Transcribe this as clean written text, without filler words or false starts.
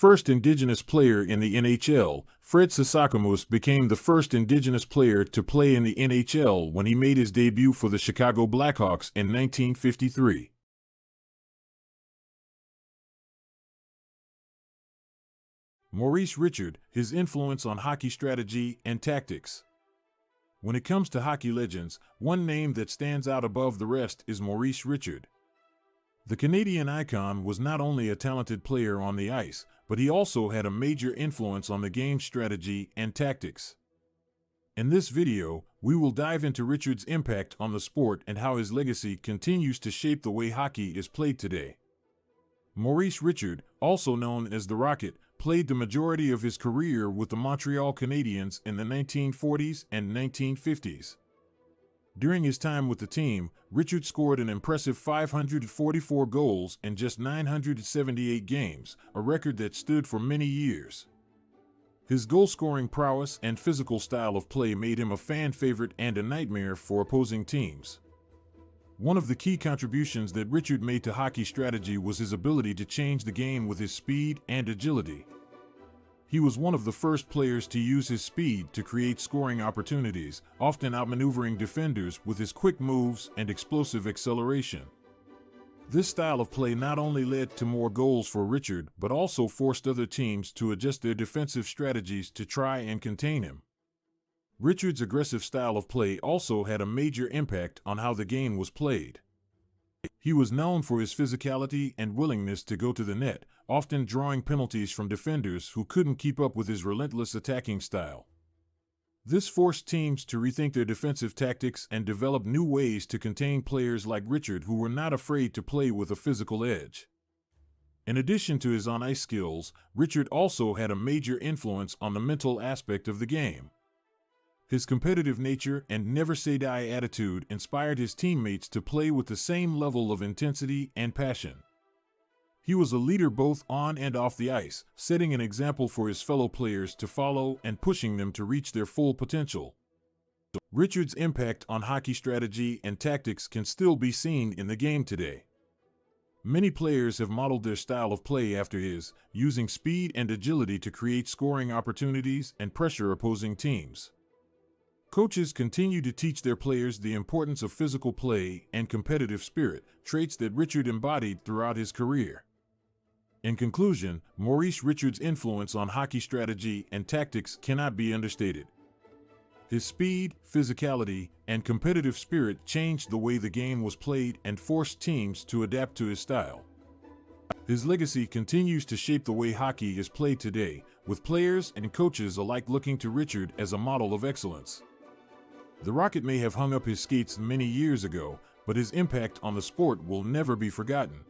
first Indigenous player in the NHL, Fred Sasakamus became the first Indigenous player to play in the NHL when he made his debut for the Chicago Blackhawks in 1953. Maurice Richard, his influence on hockey strategy and tactics. When it comes to hockey legends, one name that stands out above the rest is Maurice Richard. The Canadian icon was not only a talented player on the ice, but he also had a major influence on the game's strategy and tactics. In this video, we will dive into Richard's impact on the sport and how his legacy continues to shape the way hockey is played today. Maurice Richard, also known as the Rocket, played the majority of his career with the Montreal Canadiens in the 1940s and 1950s. During his time with the team, Richard scored an impressive 544 goals in just 978 games, a record that stood for many years. His goal-scoring prowess and physical style of play made him a fan favorite and a nightmare for opposing teams. One of the key contributions that Richard made to hockey strategy was his ability to change the game with his speed and agility. He was one of the first players to use his speed to create scoring opportunities, often outmaneuvering defenders with his quick moves and explosive acceleration. This style of play not only led to more goals for Richard, but also forced other teams to adjust their defensive strategies to try and contain him. Richard's aggressive style of play also had a major impact on how the game was played. He was known for his physicality and willingness to go to the net, often drawing penalties from defenders who couldn't keep up with his relentless attacking style. This forced teams to rethink their defensive tactics and develop new ways to contain players like Richard who were not afraid to play with a physical edge. In addition to his on-ice skills, Richard also had a major influence on the mental aspect of the game. His competitive nature and never-say-die attitude inspired his teammates to play with the same level of intensity and passion. He was a leader both on and off the ice, setting an example for his fellow players to follow and pushing them to reach their full potential. Richard's impact on hockey strategy and tactics can still be seen in the game today. Many players have modeled their style of play after his, using speed and agility to create scoring opportunities and pressure opposing teams. Coaches continue to teach their players the importance of physical play and competitive spirit, traits that Richard embodied throughout his career. In conclusion, Maurice Richard's influence on hockey strategy and tactics cannot be understated. His speed, physicality, and competitive spirit changed the way the game was played and forced teams to adapt to his style. His legacy continues to shape the way hockey is played today, with players and coaches alike looking to Richard as a model of excellence. The Rocket may have hung up his skates many years ago, but his impact on the sport will never be forgotten.